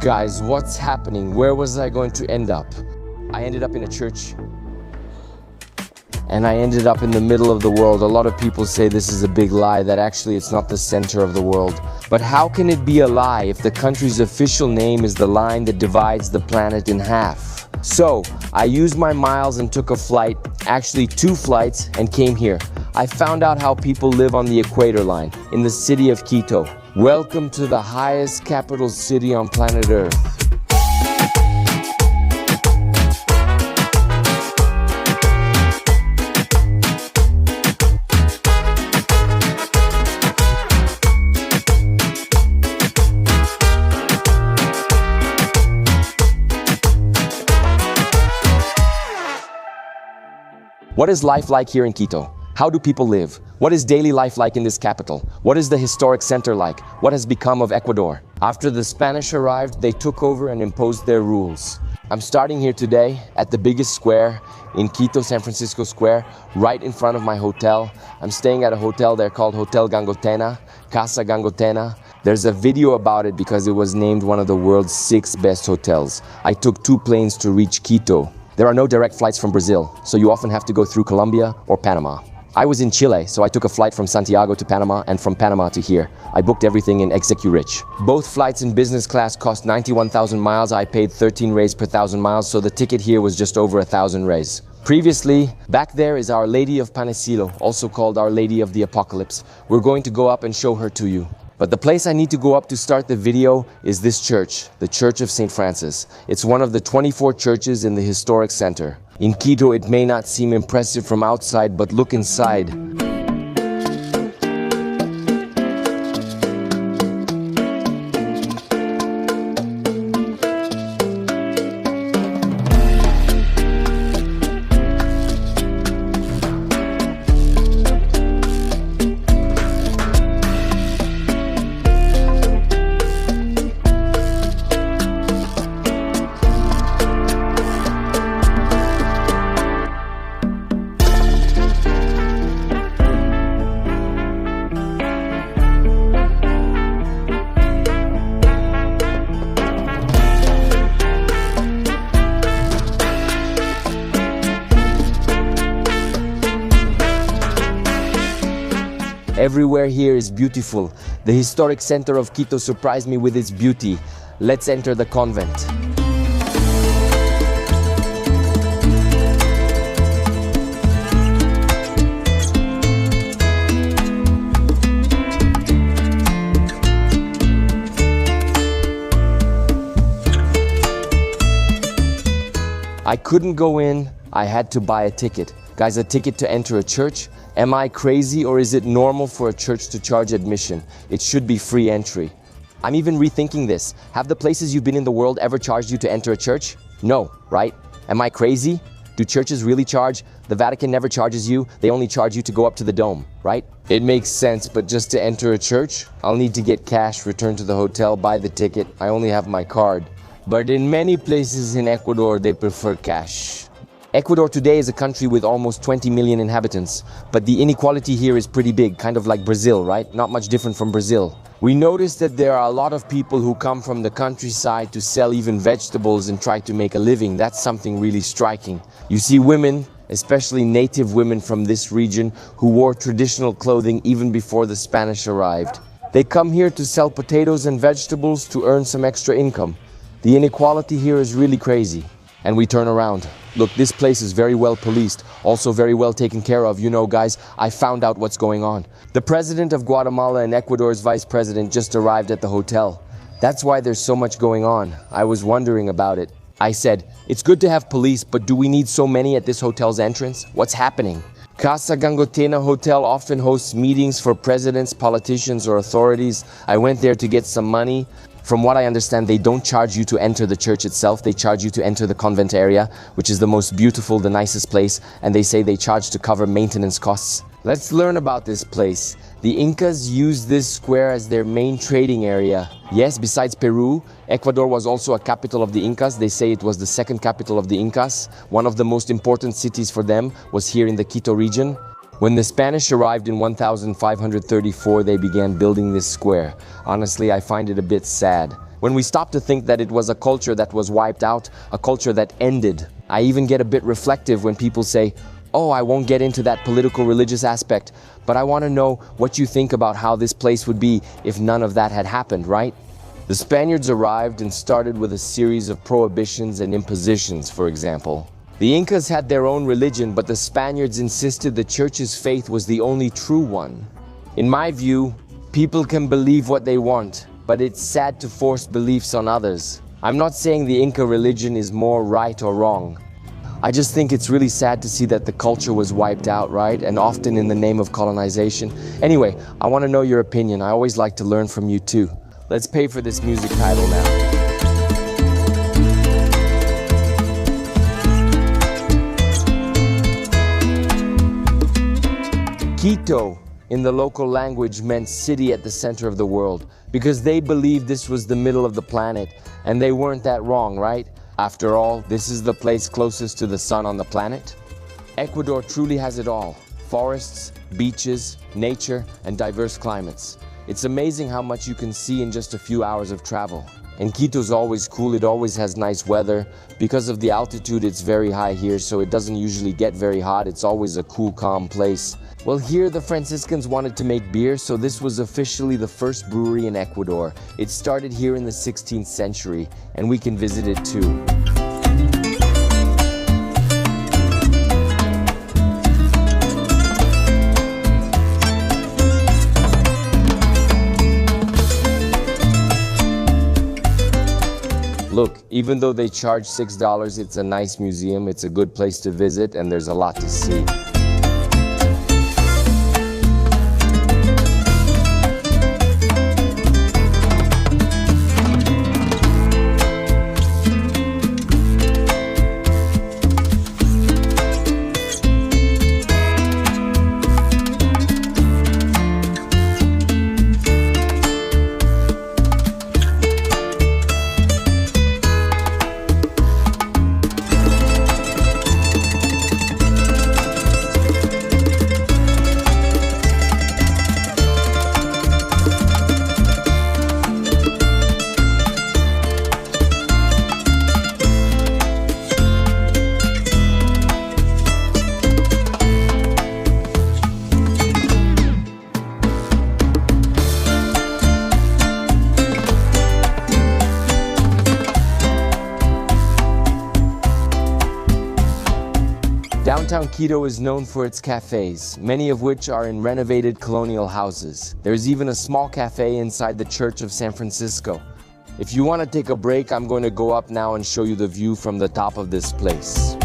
Guys, what's happening? Where was I going to end up? I ended up in a church. And I ended up in the middle of the world. A lot of people say this is a big lie, that actually it's not the center of the world. But how can it be a lie if the country's official name is the line that divides the planet in half? So, I used my miles and took a flight, actually 2 flights, and came here. I found out how people live on the equator line, in the city of Quito. Welcome to the highest capital city on planet Earth. What is life like here in Quito? How do people live? What is daily life like in this capital? What is the historic center like? What has become of Ecuador? After the Spanish arrived, they took over and imposed their rules. I'm starting here today at the biggest square in Quito, San Francisco Square, right in front of my hotel. I'm staying at a hotel there called Hotel Gangotena, Casa Gangotena. There's a video about it because it was named one of the world's 6 best hotels. I took 2 planes to reach Quito. There are no direct flights from Brazil, so you often have to go through Colombia or Panama. I was in Chile, so I took a flight from Santiago to Panama and from Panama to here. I booked everything in Execurich. Both flights in business class cost 91,000 miles. I paid 13 reais per 1,000 miles, so the ticket here was just over 1,000 reais. Previously, back there is Our Lady of Panecillo, also called Our Lady of the Apocalypse. We're going to go up and show her to you. But the place I need to go up to start the video is this church, the Church of St. Francis. It's one of the 24 churches in the historic center. In Quito, it may not seem impressive from outside, but look inside. Everywhere here is beautiful. The historic center of Quito surprised me with its beauty. Let's enter the convent. I couldn't go in, I had to buy a ticket. Guys, a ticket to enter a church? Am I crazy, or is it normal for a church to charge admission? It should be free entry. I'm even rethinking this. Have the places you've been in the world ever charged you to enter a church? No, right? Am I crazy? Do churches really charge? The Vatican never charges you. They only charge you to go up to the dome, right? It makes sense, but just to enter a church, I'll need to get cash, return to the hotel, buy the ticket. I only have my card. But in many places in Ecuador, they prefer cash. Ecuador today is a country with almost 20 million inhabitants, but the inequality here is pretty big, kind of like Brazil, right? Not much different from Brazil. We noticed that there are a lot of people who come from the countryside to sell even vegetables and try to make a living. That's something really striking. You see women, especially native women from this region, who wore traditional clothing even before the Spanish arrived. They come here to sell potatoes and vegetables to earn some extra income. The inequality here is really crazy. And we turn around. Look, this place is very well policed, also very well taken care of. You know, guys, I found out what's going on. The president of Guatemala and Ecuador's vice president just arrived at the hotel. That's why there's so much going on. I was wondering about it. I said, it's good to have police, but do we need so many at this hotel's entrance? What's happening? Casa Gangotena Hotel often hosts meetings for presidents, politicians, or authorities. I went there to get some money. From what I understand, they don't charge you to enter the church itself. They charge you to enter the convent area, which is the most beautiful, the nicest place, and they say they charge to cover maintenance costs. Let's learn about this place. The Incas used this square as their main trading area. Yes, besides Peru, Ecuador was also a capital of the Incas. They say it was the second capital of the Incas. One of the most important cities for them was here in the Quito region. When the Spanish arrived in 1534, they began building this square. Honestly, I find it a bit sad. When we stop to think that it was a culture that was wiped out, a culture that ended. I even get a bit reflective when people say, oh, I won't get into that political religious aspect, but I want to know what you think about how this place would be if none of that had happened, right? The Spaniards arrived and started with a series of prohibitions and impositions, for example. The Incas had their own religion, but the Spaniards insisted the church's faith was the only true one. In my view, people can believe what they want, but it's sad to force beliefs on others. I'm not saying the Inca religion is more right or wrong. I just think it's really sad to see that the culture was wiped out, right? And often in the name of colonization. Anyway, I want to know your opinion. I always like to learn from you too. Let's pay for this music title now. Quito, in the local language, meant city at the center of the world, because they believed this was the middle of the planet, and they weren't that wrong, right? After all, this is the place closest to the sun on the planet. Ecuador truly has it all: forests, beaches, nature, and diverse climates. It's amazing how much you can see in just a few hours of travel. And Quito's always cool, it always has nice weather. Because of the altitude, it's very high here, so it doesn't usually get very hot. It's always a cool, calm place. Well, here the Franciscans wanted to make beer, so this was officially the first brewery in Ecuador. It started here in the 16th century, and we can visit it too. Look, even though they charge $6, it's a nice museum, it's a good place to visit, and there's a lot to see. Downtown Quito is known for its cafes, many of which are in renovated colonial houses. There's even a small cafe inside the Church of San Francisco. If you want to take a break, I'm going to go up now and show you the view from the top of this place.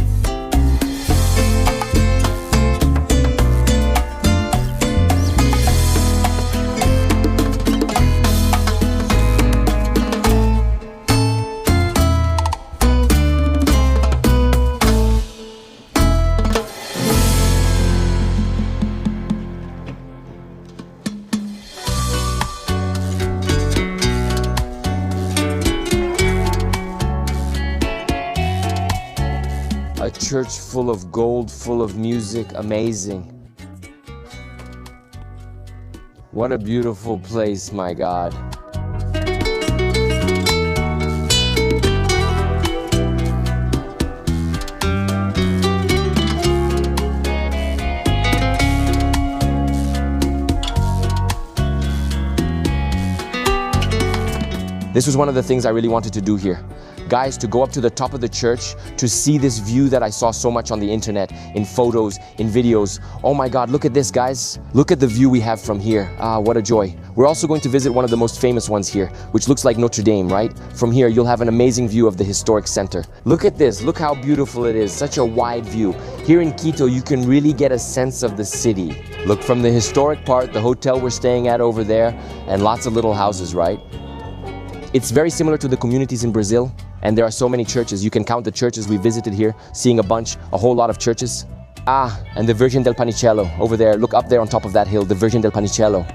A church full of gold, full of music, amazing. What a beautiful place, my God. This was one of the things I really wanted to do here. Guys, to go up to the top of the church, to see this view that I saw so much on the internet, in photos, in videos. Oh my God, look at this, guys. Look at the view we have from here. Ah, what a joy. We're also going to visit one of the most famous ones here, which looks like Notre Dame, right? From here, you'll have an amazing view of the historic center. Look at this, look how beautiful it is, such a wide view. Here in Quito, you can really get a sense of the city. Look from the historic part, the hotel we're staying at over there, and lots of little houses, right? It's very similar to the communities in Brazil, and there are so many churches. You can count the churches we visited here, seeing a whole lot of churches. Ah, and the Virgin del Panichello over there. Look up there on top of that hill, the Virgin del Panichello.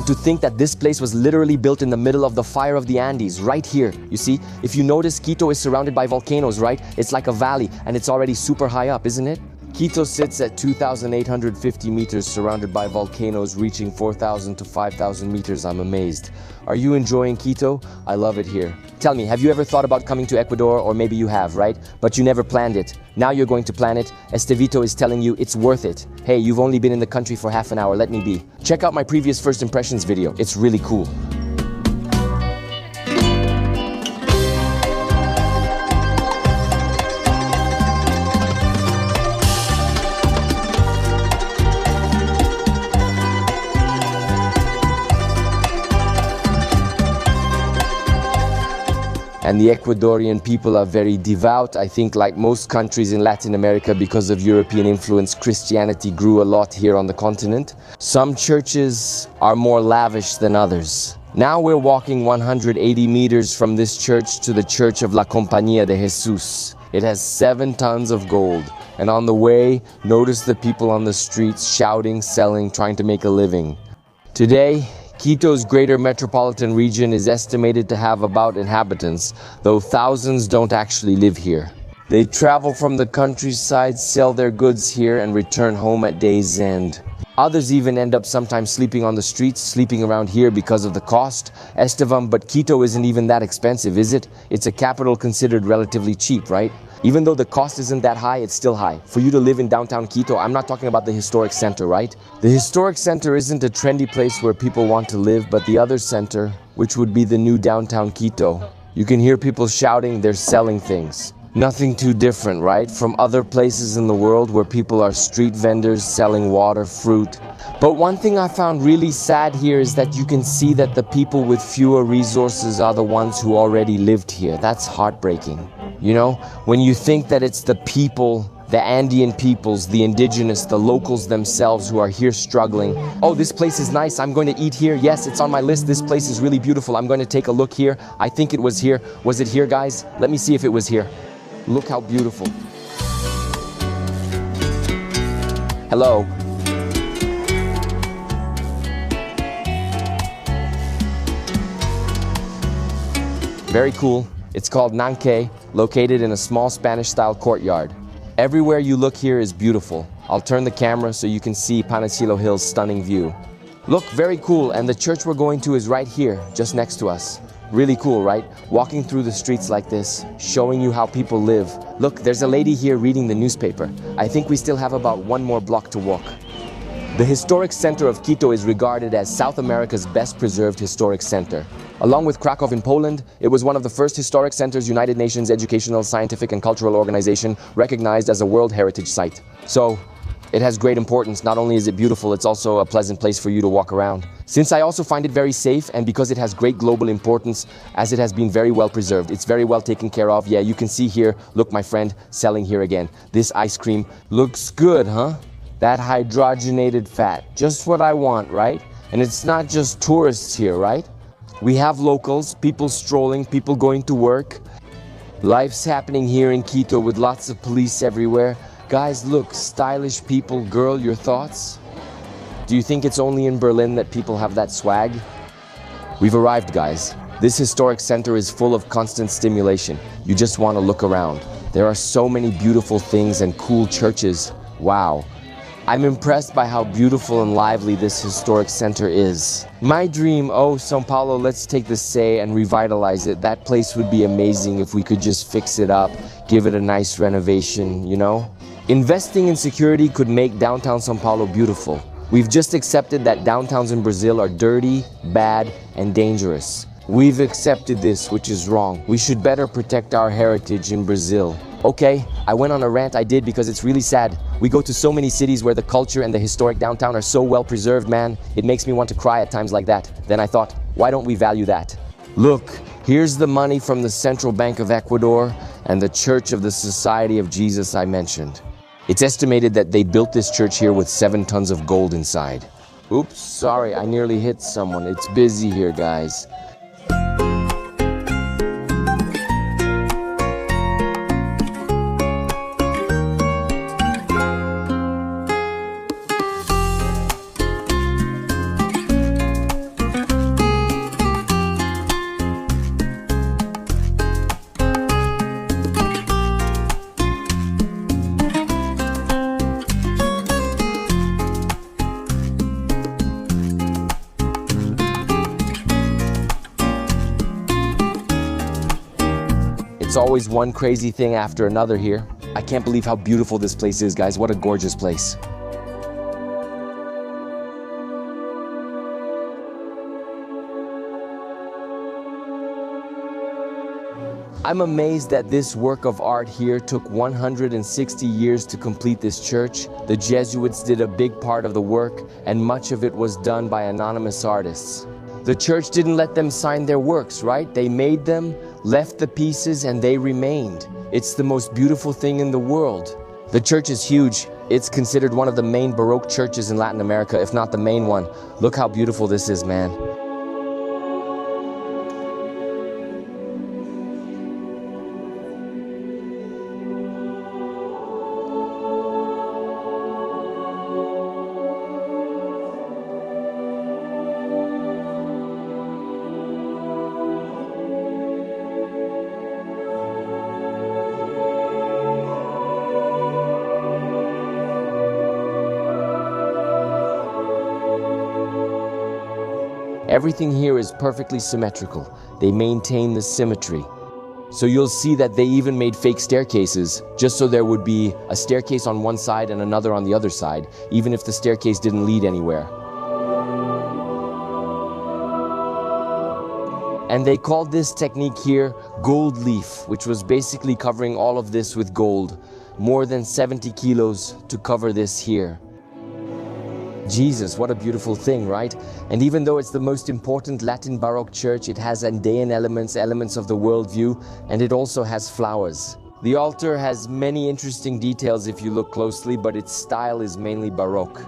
And to think that this place was literally built in the middle of the fire of the Andes, right here. You see, if you notice, Quito is surrounded by volcanoes, right? It's like a valley, and it's already super high up, isn't it? Quito sits at 2,850 meters, surrounded by volcanoes reaching 4,000 to 5,000 meters. I'm amazed. Are you enjoying Quito? I love it here. Tell me, have you ever thought about coming to Ecuador? Or maybe you have, right? But you never planned it. Now you're going to plan it. Estevito is telling you it's worth it. Hey, you've only been in the country for half an hour, let me be. Check out my previous first impressions video. It's really cool. And the Ecuadorian people are very devout. I think like most countries in Latin America, because of European influence, Christianity grew a lot here on the continent. Some churches are more lavish than others. Now we're walking 180 meters from this church to the Church of La Compañía de Jesús. It has 7 tons of gold. And on the way, notice the people on the streets shouting, selling, trying to make a living. Today, Quito's greater metropolitan region is estimated to have about inhabitants, though thousands don't actually live here. They travel from the countryside, sell their goods here, and return home at day's end. Others even end up sometimes sleeping on the streets, sleeping around here because of the cost. Estevam, but Quito isn't even that expensive, is it? It's a capital considered relatively cheap, right? Even though the cost isn't that high, it's still high. For you to live in downtown Quito, I'm not talking about the historic center, right? The historic center isn't a trendy place where people want to live, but the other center, which would be the new downtown Quito. You can hear people shouting, they're selling things. Nothing too different, right? From other places in the world where people are street vendors selling water, fruit. But one thing I found really sad here is that you can see that the people with fewer resources are the ones who already lived here. That's heartbreaking. You know, when you think that it's the people, the Andean peoples, the indigenous, the locals themselves who are here struggling. Oh, this place is nice, I'm going to eat here. Yes, it's on my list, this place is really beautiful. I'm going to take a look here. I think it was here. Was it here, guys? Let me see if it was here. Look how beautiful. Hello. Very cool. It's called Nanque, located in a small Spanish-style courtyard. Everywhere you look here is beautiful. I'll turn the camera so you can see Panecillo Hill's stunning view. Look, very cool, and the church we're going to is right here, just next to us. Really cool, right? Walking through the streets like this, showing you how people live. Look, there's a lady here reading the newspaper. I think we still have about 1 more block to walk. The historic center of Quito is regarded as South America's best preserved historic center. Along with Krakow in Poland, it was one of the first historic centers United Nations Educational, Scientific and Cultural Organization recognized as a World Heritage Site. So, it has great importance. Not only is it beautiful, it's also a pleasant place for you to walk around. Since I also find it very safe, and because it has great global importance, as it has been very well preserved, it's very well taken care of. Yeah, you can see here, look my friend, selling here again. This ice cream looks good, huh? That hydrogenated fat, just what I want, right? And it's not just tourists here, right? We have locals, people strolling, people going to work. Life's happening here in Quito with lots of police everywhere. Guys, look, stylish people. Girl, your thoughts? Do you think it's only in Berlin that people have that swag? We've arrived, guys. This historic center is full of constant stimulation. You just want to look around. There are so many beautiful things and cool churches. Wow. I'm impressed by how beautiful and lively this historic center is. My dream, oh, São Paulo, let's take the say and revitalize it. That place would be amazing if we could just fix it up, give it a nice renovation, you know? Investing in security could make downtown São Paulo beautiful. We've just accepted that downtowns in Brazil are dirty, bad, and dangerous. We've accepted this, which is wrong. We should better protect our heritage in Brazil. Okay, I went on a rant, I did, because it's really sad. We go to so many cities where the culture and the historic downtown are so well preserved, man. It makes me want to cry at times like that. Then I thought, why don't we value that? Look, here's the money from the Central Bank of Ecuador and the Church of the Society of Jesus I mentioned. It's estimated that they built this church here with 7 tons of gold inside. Oops, sorry, I nearly hit someone. It's busy here, guys. It's always one crazy thing after another here. I can't believe how beautiful this place is, guys. What a gorgeous place. I'm amazed that this work of art here took 160 years to complete this church. The Jesuits did a big part of the work, and much of it was done by anonymous artists. The church didn't let them sign their works, right? They made them, left the pieces, and they remained. It's the most beautiful thing in the world. The church is huge. It's considered one of the main Baroque churches in Latin America, if not the main one. Look how beautiful this is, man. Everything here is perfectly symmetrical. They maintain the symmetry. So you'll see that they even made fake staircases, just so there would be a staircase on one side and another on the other side, even if the staircase didn't lead anywhere. And they called this technique here gold leaf, which was basically covering all of this with gold. More than 70 kilos to cover this here. Jesus, what a beautiful thing, right? And even though it's the most important Latin Baroque church, it has Andean elements of the worldview, and it also has flowers. The altar has many interesting details if you look closely, but its style is mainly Baroque.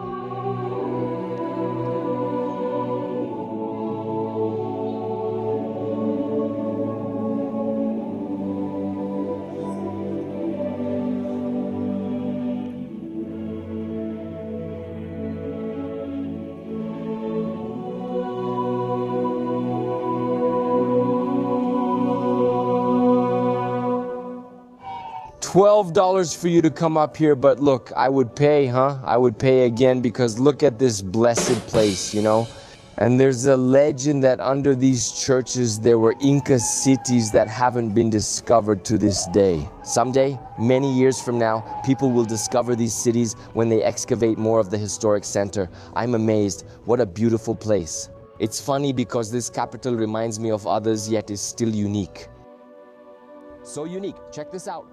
$12 for you to come up here, but look, I would pay, I would pay again, because look at this blessed place, you know? And there's a legend that under these churches there were Inca cities that haven't been discovered to this day. Someday, many years from now, people will discover these cities when they excavate more of the historic center. I'm amazed. What a beautiful place. It's funny because this capital reminds me of others, yet is still unique. So unique. Check this out.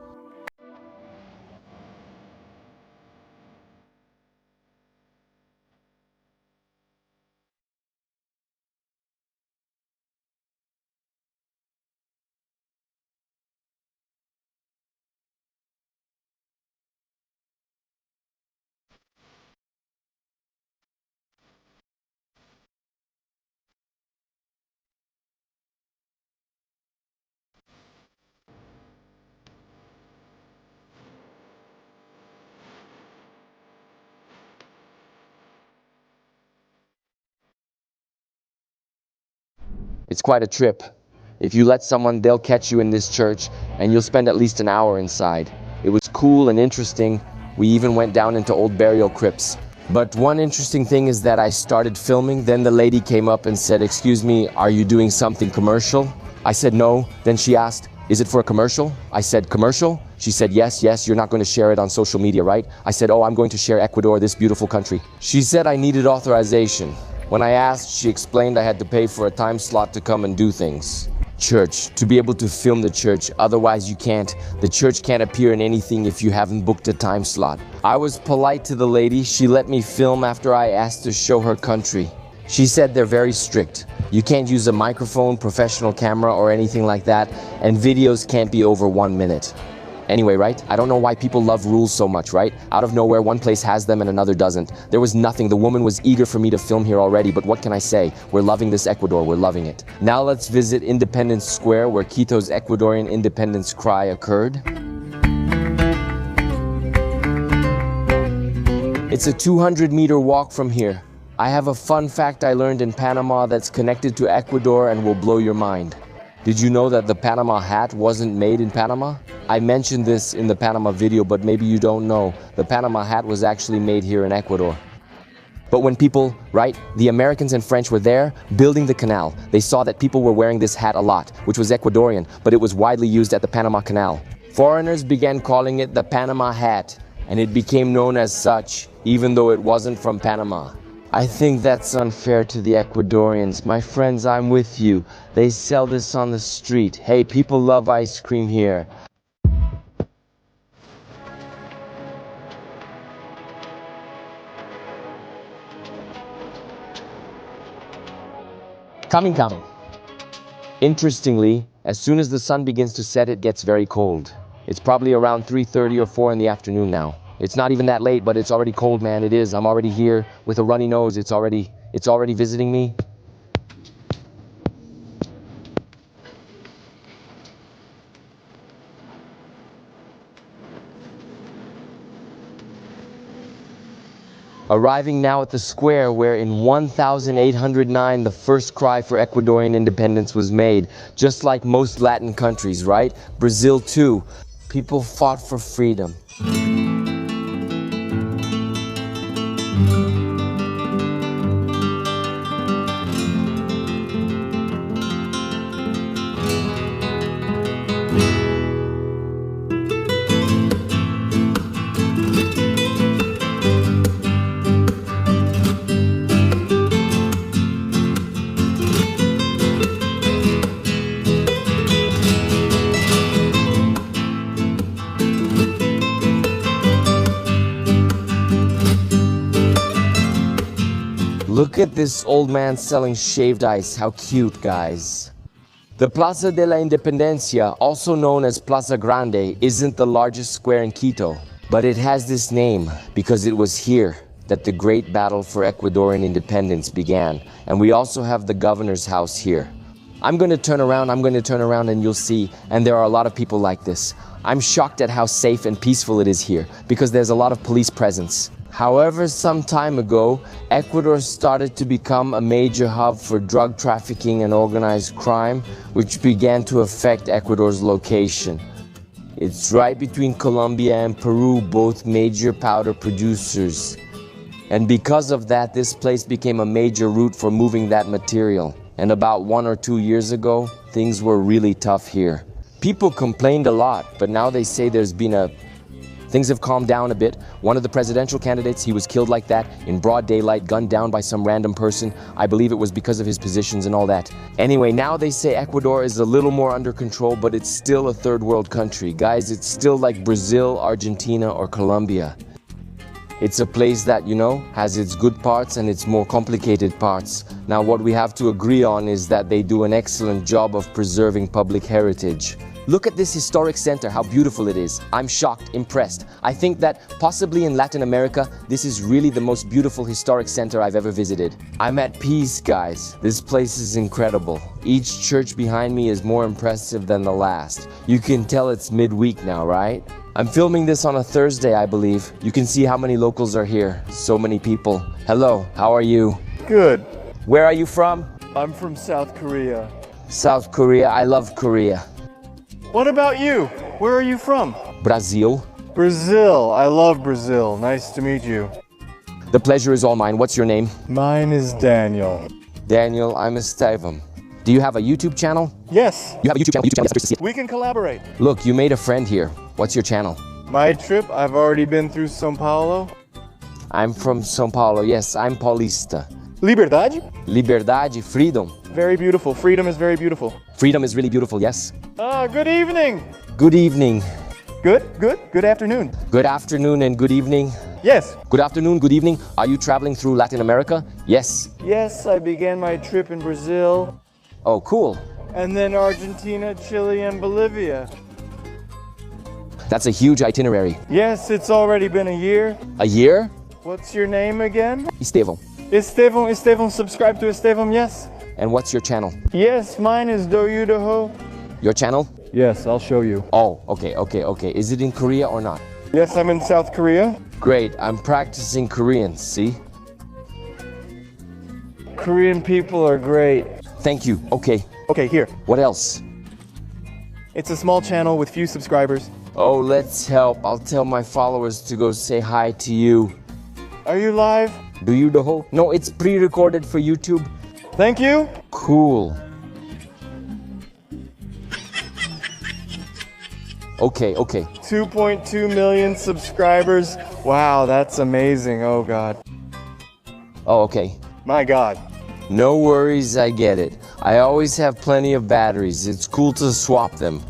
It's quite a trip. If you let someone, they'll catch you in this church, and you'll spend at least an hour inside. It was cool and interesting. We even went down into old burial crypts. But one interesting thing is that I started filming, then the lady came up and said, "Excuse me, are you doing something commercial?" I said no. Then she asked, "Is it for a commercial?" I said, "Commercial?" She said, yes, you're not going to share it on social media, right? I said, "Oh, I'm going to share Ecuador, this beautiful country." She said I needed authorization. When I asked, she explained I had to pay for a time slot to come and do things. Church, to be able to film the church, otherwise you can't. The church can't appear in anything if you haven't booked a time slot. I was polite to the lady. She let me film after I asked to show her country. She said they're very strict. You can't use a microphone, professional camera, or anything like that, and videos can't be over 1 minute. Anyway, right? I don't know why people love rules so much, right? Out of nowhere, one place has them and another doesn't. There was nothing. The woman was eager for me to film here already, but what can I say? We're loving this Ecuador. We're loving it. Now let's visit Independence Square, where Quito's Ecuadorian independence cry occurred. It's a 200-meter walk from here. I have a fun fact I learned in Panama that's connected to Ecuador and will blow your mind. Did you know that the Panama hat wasn't made in Panama? I mentioned this in the Panama video, but maybe you don't know. The Panama hat was actually made here in Ecuador. But when people, right, the Americans and French were there building the canal, they saw that people were wearing this hat a lot, which was Ecuadorian, but it was widely used at the Panama Canal. Foreigners began calling it the Panama hat, and it became known as such, even though it wasn't from Panama. I think that's unfair to the Ecuadorians. My friends, I'm with you. They sell this on the street. Hey, people love ice cream here. Coming. Interestingly, as soon as the sun begins to set, it gets very cold. It's probably around 3:30 or 4 in the afternoon now. It's not even that late, but it's already cold, man. It is. I'm already here with a runny nose. It's already visiting me. Arriving now at the square where in 1809 the first cry for Ecuadorian independence was made. Just like most Latin countries, right? Brazil too. People fought for freedom. Look at this old man selling shaved ice. How cute, guys. The Plaza de la Independencia, also known as Plaza Grande, isn't the largest square in Quito, but it has this name because it was here that the great battle for Ecuadorian independence began. And we also have the governor's house here. I'm going to turn around and you'll see, and there are a lot of people like this. I'm shocked at how safe and peaceful it is here because there's a lot of police presence. However, some time ago, Ecuador started to become a major hub for drug trafficking and organized crime, which began to affect Ecuador's location. It's right between Colombia and Peru, both major powder producers. And because of that, this place became a major route for moving that material. And about 1 or 2 years ago, things were really tough here. People complained a lot, but now they say things have calmed down a bit. One of the presidential candidates, he was killed like that, in broad daylight, gunned down by some random person. I believe it was because of his positions and all that. Anyway, now they say Ecuador is a little more under control, but it's still a third world country. Guys, it's still like Brazil, Argentina, or Colombia. It's a place that, has its good parts and its more complicated parts. Now, what we have to agree on is that they do an excellent job of preserving public heritage. Look at this historic center, how beautiful it is. I'm shocked, impressed. I think that possibly in Latin America, this is really the most beautiful historic center I've ever visited. I'm at peace, guys. This place is incredible. Each church behind me is more impressive than the last. You can tell it's midweek now, right? I'm filming this on a Thursday, I believe. You can see how many locals are here. So many people. Hello, how are you? Good. Where are you from? I'm from South Korea. South Korea. I love Korea. What about you? Where are you from? Brazil. Brazil. I love Brazil. Nice to meet you. The pleasure is all mine. What's your name? Mine is Daniel. Daniel, I'm Estevam. Do you have a YouTube channel? Yes. You have a YouTube channel? Yes, We can collaborate. Look, you made a friend here. What's your channel? My trip, I've already been through São Paulo. I'm from São Paulo. Yes, I'm Paulista. Liberdade? Liberdade, freedom. Very beautiful. Freedom is very beautiful. Freedom is really beautiful, yes. Good evening. Good evening. Good afternoon. Good afternoon and good evening. Yes. Good afternoon, good evening. Are you traveling through Latin America? Yes. Yes, I began my trip in Brazil. Oh, cool. And then Argentina, Chile, and Bolivia. That's a huge itinerary. Yes, it's already been a year. A year? What's your name again? Estevam. Estevam, subscribe to Estevam, yes? And what's your channel? Yes, mine is Do You Da Ho. Your channel? Yes, I'll show you. Oh, okay. Is it in Korea or not? Yes, I'm in South Korea. Great, I'm practicing Korean, see? Korean people are great. Thank you, okay. Okay, here. What else? It's a small channel with few subscribers. Oh, let's help. I'll tell my followers to go say hi to you. Are you live? Do you doho? No, it's pre-recorded for YouTube. Thank you. Cool. Okay. 2.2 million subscribers. Wow, that's amazing. Oh God. Oh, okay. My God. No worries, I get it. I always have plenty of batteries. It's cool to swap them.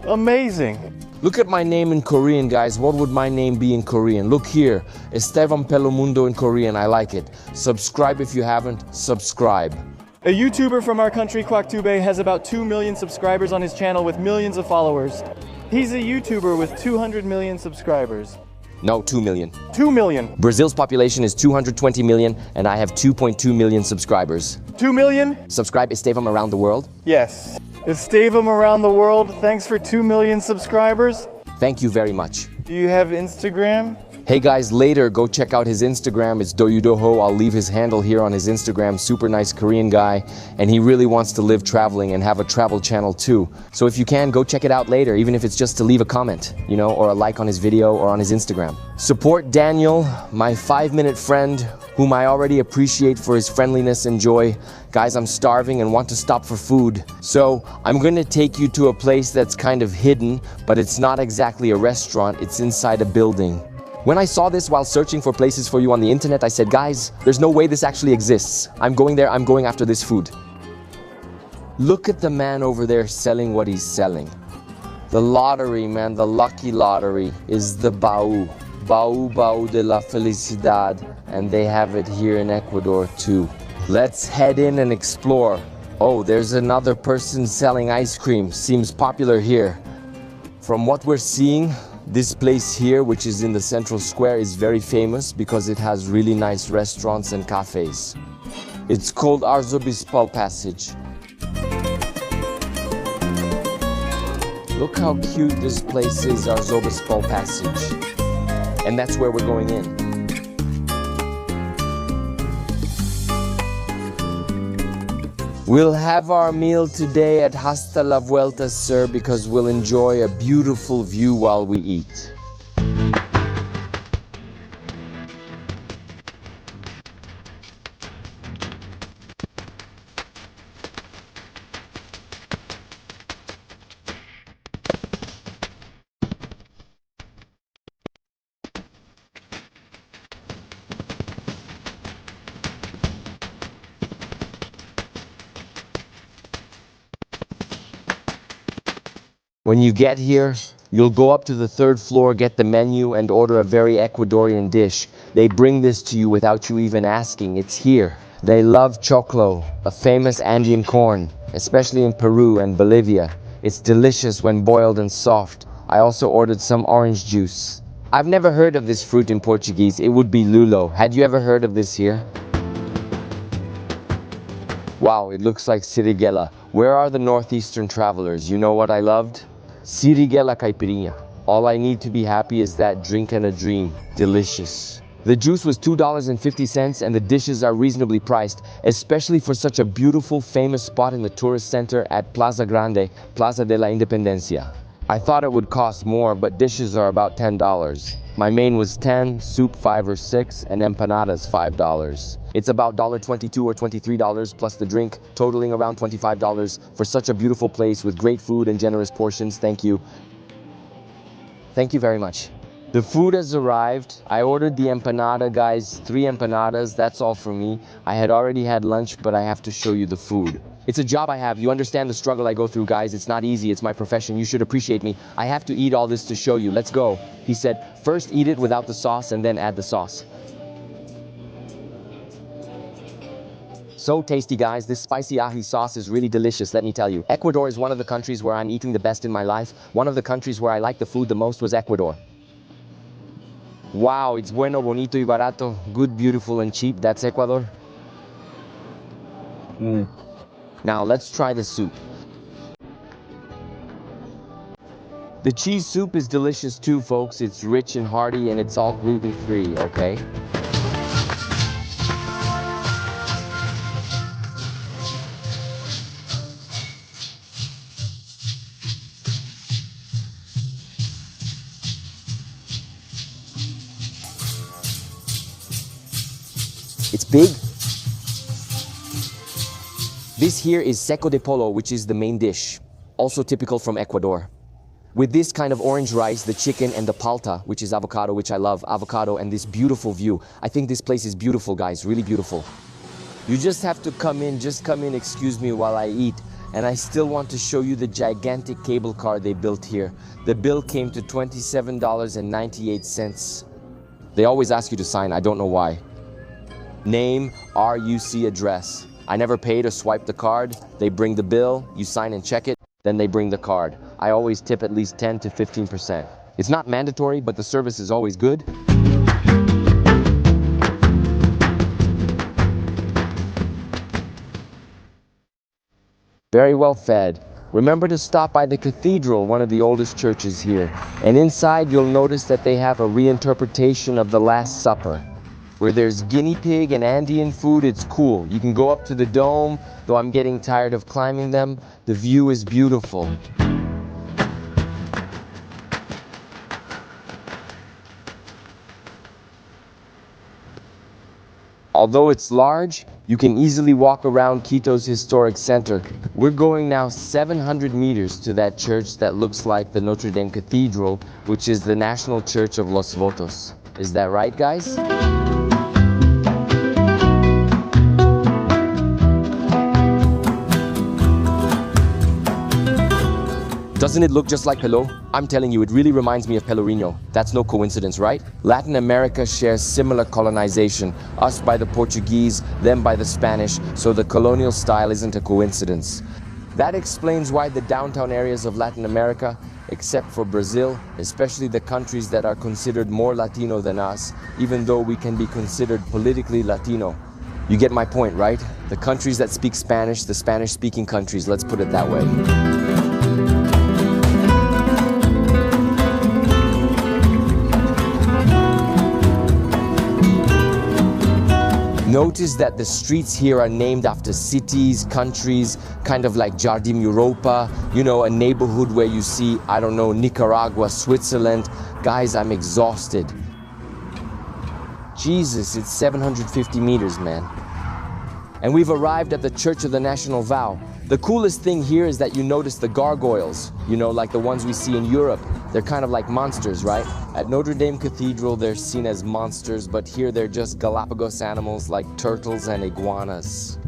Amazing. Look at my name in Korean, guys. What would my name be in Korean? Look here. Estevam Pelomundo in Korean. I like it. Subscribe if you haven't. Subscribe. A YouTuber from our country, Kwaktube, has about 2 million subscribers on his channel with millions of followers. He's a YouTuber with 200 million subscribers. No, 2 million. 2 million. Brazil's population is 220 million, and I have 2.2 million subscribers. 2 million? Subscribe Estevam around the world. Yes. Estevam around the world, thanks for 2 million subscribers. Thank you very much. Do you have Instagram? Hey guys, later go check out his Instagram. It's doyudoho. I'll leave his handle here on his Instagram. Super nice Korean guy, and he really wants to live traveling and have a travel channel too. So if you can, go check it out later, even if it's just to leave a comment, or a like on his video or on his Instagram. Support Daniel, my 5-minute friend, whom I already appreciate for his friendliness and joy. Guys, I'm starving and want to stop for food. So I'm gonna take you to a place that's kind of hidden, but it's not exactly a restaurant, it's inside a building. When I saw this while searching for places for you on the internet, I said, guys, there's no way this actually exists. I'm going there, I'm going after this food. Look at the man over there selling what he's selling. The lottery, man, the lucky lottery is the baú. Baú de la felicidad, and they have it here in Ecuador too. Let's head in and explore. Oh, there's another person selling ice cream. Seems popular here. From what we're seeing, this place here, which is in the central square, is very famous because it has really nice restaurants and cafes. It's called Arzobispal Passage. Look how cute this place is, Arzobispal Passage. And that's where we're going in. We'll have our meal today at Hasta la Vuelta, sir, because we'll enjoy a beautiful view while we eat. When you get here, you'll go up to the 3rd floor, get the menu, and order a very Ecuadorian dish. They bring this to you without you even asking. It's here. They love choclo, a famous Andean corn, especially in Peru and Bolivia. It's delicious when boiled and soft. I also ordered some orange juice. I've never heard of this fruit in Portuguese. It would be lulo. Had you ever heard of this here? Wow, it looks like siriguela. Where are the northeastern travelers? You know what I loved? Siriguela caipirinha. All I need to be happy is that drink and a dream. Delicious. The juice was $2.50 and the dishes are reasonably priced, especially for such a beautiful, famous spot in the tourist center at Plaza Grande, Plaza de la Independencia. I thought it would cost more, but dishes are about $10. My main was 10, soup 5 or 6, and empanadas $5. It's about $22 or $23 plus the drink, totaling around $25 for such a beautiful place with great food and generous portions. Thank you. Thank you very much. The food has arrived. I ordered the empanada, guys. 3 empanadas, that's all for me. I had already had lunch, but I have to show you the food. It's a job I have. You understand the struggle I go through, guys. It's not easy. It's my profession. You should appreciate me. I have to eat all this to show you. Let's go. He said, first eat it without the sauce and then add the sauce. So tasty, guys. This spicy ají sauce is really delicious, let me tell you. Ecuador is one of the countries where I'm eating the best in my life. One of the countries where I like the food the most was Ecuador. Wow, it's bueno, bonito y barato. Good, beautiful, and cheap. That's Ecuador. Now let's try the soup. The cheese soup is delicious too, folks. It's rich and hearty and it's all gluten-free, okay? It's big. This here is seco de polo, which is the main dish, also typical from Ecuador. With this kind of orange rice, the chicken, and the palta, which is avocado, which I love, avocado, and this beautiful view. I think this place is beautiful, guys, really beautiful. You just have to come in, excuse me, while I eat. And I still want to show you the gigantic cable car they built here. The bill came to $27.98. They always ask you to sign, I don't know why. Name, RUC address. I never paid or swiped the card. They bring the bill, you sign and check it, then they bring the card. I always tip at least 10 to 15%. It's not mandatory, but the service is always good. Very well fed. Remember to stop by the cathedral, one of the oldest churches here. And inside you'll notice that they have a reinterpretation of the Last Supper. Where there's guinea pig and Andean food, it's cool. You can go up to the dome, though I'm getting tired of climbing them. The view is beautiful. Although it's large, you can easily walk around Quito's historic center. We're going now 700 meters to that church that looks like the Notre Dame Cathedral, which is the National Church of Los Votos. Is that right, guys? Doesn't it look just like Pelo? I'm telling you, it really reminds me of Pelourinho. That's no coincidence, right? Latin America shares similar colonization, us by the Portuguese, them by the Spanish, so the colonial style isn't a coincidence. That explains why the downtown areas of Latin America, except for Brazil, especially the countries that are considered more Latino than us, even though we can be considered politically Latino. You get my point, right? The countries that speak Spanish, the Spanish-speaking countries, let's put it that way. Notice that the streets here are named after cities, countries, kind of like Jardim Europa, you know, a neighborhood where you see, I don't know, Nicaragua, Switzerland. Guys, I'm exhausted. Jesus, it's 750 meters, man. And we've arrived at the Church of the National Vow. The coolest thing here is that you notice the gargoyles, you know, like the ones we see in Europe. They're kind of like monsters, right? At Notre Dame Cathedral, they're seen as monsters, but here they're just Galapagos animals like turtles and iguanas.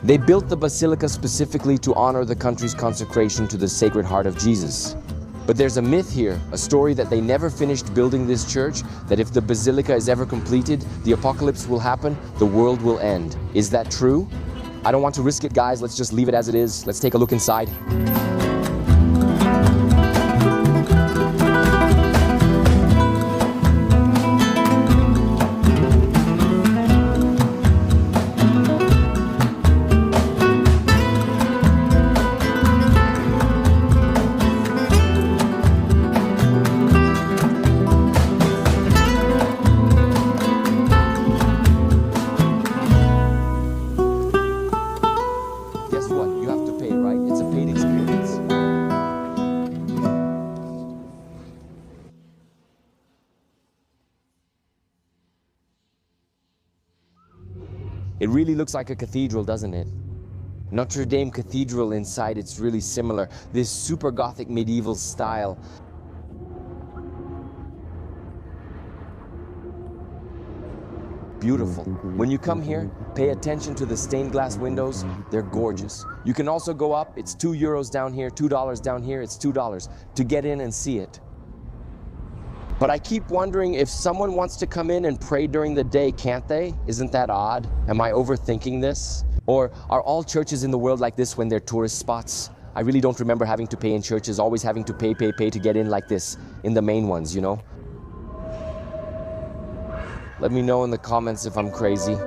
They built the basilica specifically to honor the country's consecration to the Sacred Heart of Jesus. But there's a myth here, a story that they never finished building this church, that if the basilica is ever completed, the apocalypse will happen, the world will end. Is that true? I don't want to risk it, guys. Let's just leave it as it is. Let's take a look inside. It really looks like a cathedral, doesn't it? Notre Dame Cathedral inside, it's really similar. This super Gothic medieval style. Beautiful. When you come here, pay attention to the stained glass windows. They're gorgeous. You can also go up. It's €2 down here, $2 down here. It's $2 to get in and see it. But I keep wondering, if someone wants to come in and pray during the day, can't they? Isn't that odd? Am I overthinking this? Or are all churches in the world like this when they're tourist spots? I really don't remember having to pay in churches, always having to pay to get in like this, in the main ones, you know? Let me know in the comments if I'm crazy.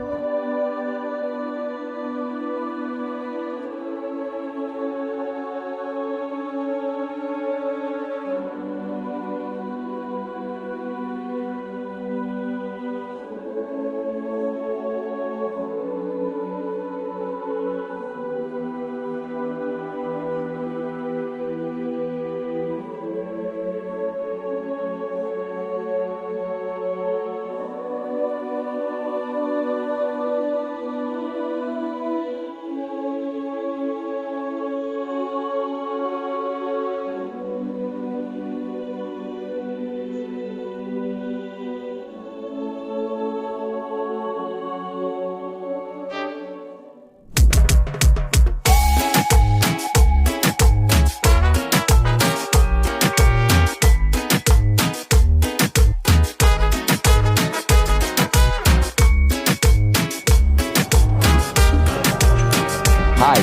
Hi.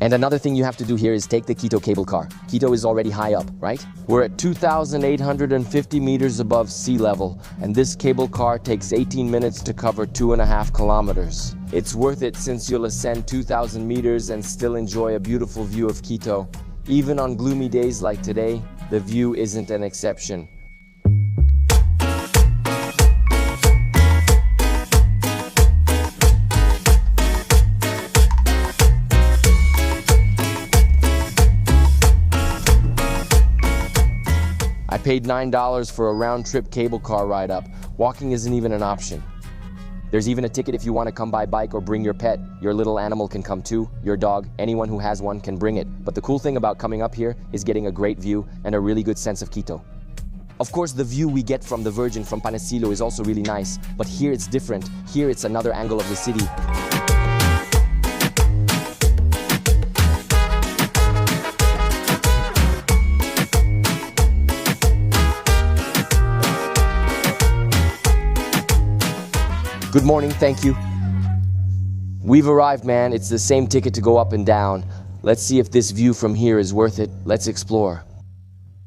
And another thing you have to do here is take the Quito cable car. Quito is already high up, right? We're at 2,850 meters above sea level, and this cable car takes 18 minutes to cover 2.5 kilometers. It's worth it since you'll ascend 2,000 meters and still enjoy a beautiful view of Quito. Even on gloomy days like today, the view isn't an exception. I paid $9 for a round-trip cable car ride up. Walking isn't even an option. There's even a ticket if you want to come by bike or bring your pet. Your little animal can come too. Your dog, anyone who has one can bring it. But the cool thing about coming up here is getting a great view and a really good sense of Quito. Of course, the view we get from the Virgin from Panecillo is also really nice, but here it's different. Here it's another angle of the city. Good morning, thank you. We've arrived, man. It's the same ticket to go up and down. Let's see if this view from here is worth it. Let's explore.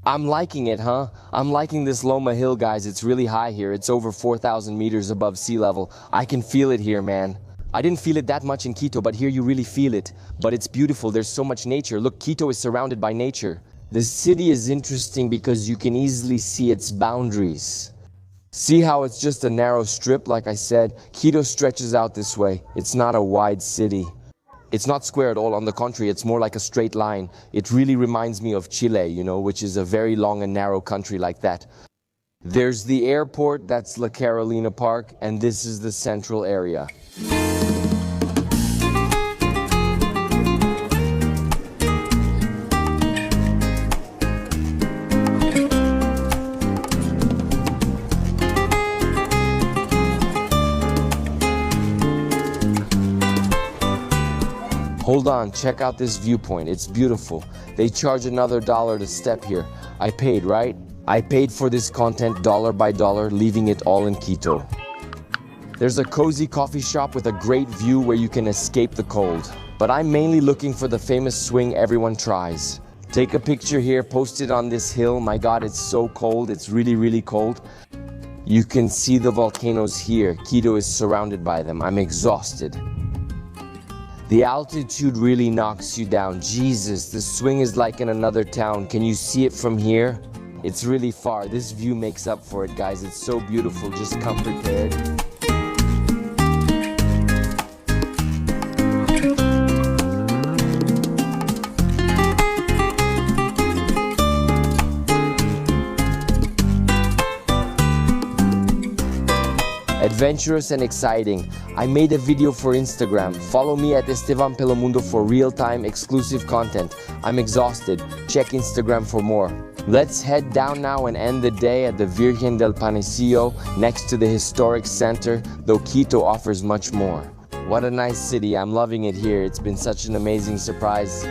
I'm liking it, huh? I'm liking this Loma Hill, guys. It's really high here. It's over 4,000 meters above sea level. I can feel it here, man. I didn't feel it that much in Quito, but here you really feel it. But it's beautiful. There's so much nature. Look, Quito is surrounded by nature. The city is interesting because you can easily see its boundaries. See how it's just a narrow strip, like I said? Quito stretches out this way. It's not a wide city. It's not square at all, on the contrary, it's more like a straight line. It really reminds me of Chile, you know, which is a very long and narrow country like that. There's the airport, that's La Carolina Park, and this is the central area. Hold on, check out this viewpoint. It's beautiful. They charge another $1 to step here. I paid, right? I paid for this content dollar by dollar, leaving it all in Quito. There's a cozy coffee shop with a great view where you can escape the cold. But I'm mainly looking for the famous swing everyone tries. Take a picture here, post it on this hill. My God, it's so cold. It's really, really cold. You can see the volcanoes here. Quito is surrounded by them. I'm exhausted. The altitude really knocks you down. Jesus, the swing is like in another town. Can you see it from here? It's really far. This view makes up for it, guys. It's so beautiful. Just come prepared. Adventurous and exciting. I made a video for Instagram. Follow me at Estevam Pelomundo for real-time exclusive content. I'm exhausted. Check Instagram for more. Let's head down now and end the day at the Virgen del Panecillo next to the historic center, though Quito offers much more. What a nice city. I'm loving it here. It's been such an amazing surprise.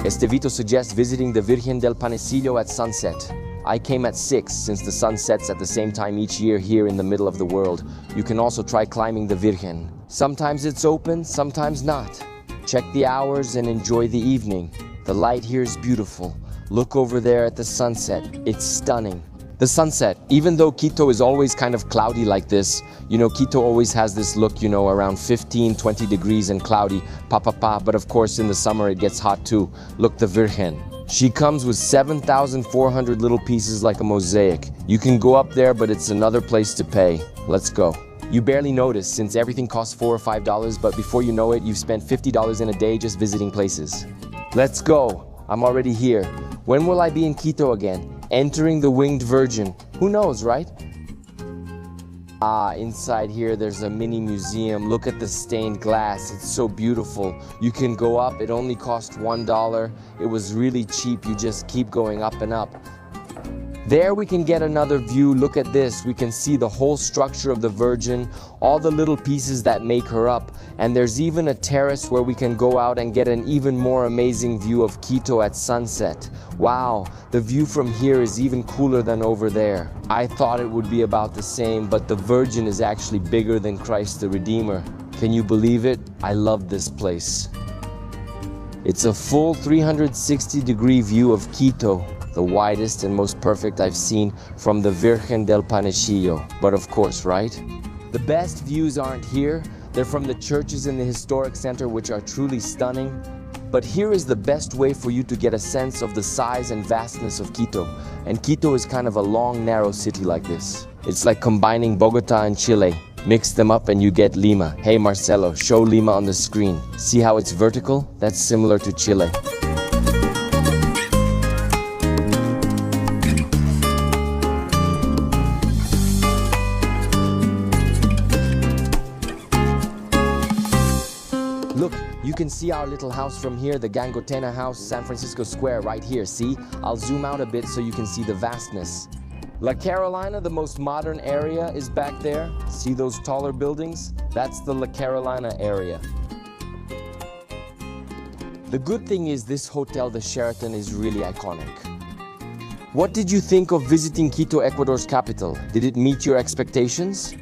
Estevito suggests visiting the Virgen del Panecillo at sunset. I came at 6 since the sun sets at the same time each year here in the middle of the world. You can also try climbing the Virgen. Sometimes it's open, sometimes not. Check the hours and enjoy the evening. The light here is beautiful. Look over there at the sunset. It's stunning. The sunset, even though Quito is always kind of cloudy like this, you know, Quito always has this look, you know, around 15, 20 degrees and cloudy, but of course in the summer it gets hot too. Look, the Virgen. She comes with 7,400 little pieces like a mosaic. You can go up there, but it's another place to pay. Let's go. You barely notice since everything costs $4 or $5, but before you know it, you've spent $50 in a day just visiting places. Let's go. I'm already here. When will I be in Quito again? Entering the Winged Virgin. Who knows, right? Inside here there's a mini museum. Look at the stained glass, it's so beautiful. You can go up, it only cost $1. It was really cheap, you just keep going up and up. There we can get another view. Look at this, we can see the whole structure of the Virgin, all the little pieces that make her up, and there's even a terrace where we can go out and get an even more amazing view of Quito at sunset. Wow, the view from here is even cooler than over there. I thought it would be about the same, but the Virgin is actually bigger than Christ the Redeemer. Can you believe it? I love this place. It's a full 360-degree view of Quito, the widest and most perfect I've seen from the Virgen del Panecillo. But of course, right? The best views aren't here. They're from the churches in the historic center, which are truly stunning. But here is the best way for you to get a sense of the size and vastness of Quito. And Quito is kind of a long, narrow city like this. It's like combining Bogota and Chile. Mix them up and you get Lima. Hey Marcelo, show Lima on the screen. See how it's vertical? That's similar to Chile. Look, you can see our little house from here, the Gangotena House, San Francisco Square, right here, see? I'll zoom out a bit so you can see the vastness. La Carolina, the most modern area, is back there. See those taller buildings? That's the La Carolina area. The good thing is this hotel, the Sheraton, is really iconic. What did you think of visiting Quito, Ecuador's capital? Did it meet your expectations?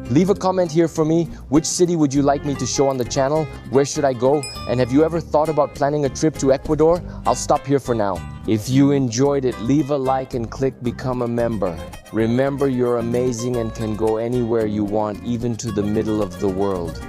Leave a comment here for me. Which city would you like me to show on the channel? Where should I go? And have you ever thought about planning a trip to Ecuador? I'll stop here for now. If you enjoyed it, leave a like and click become a member. Remember, you're amazing and can go anywhere you want, even to the middle of the world.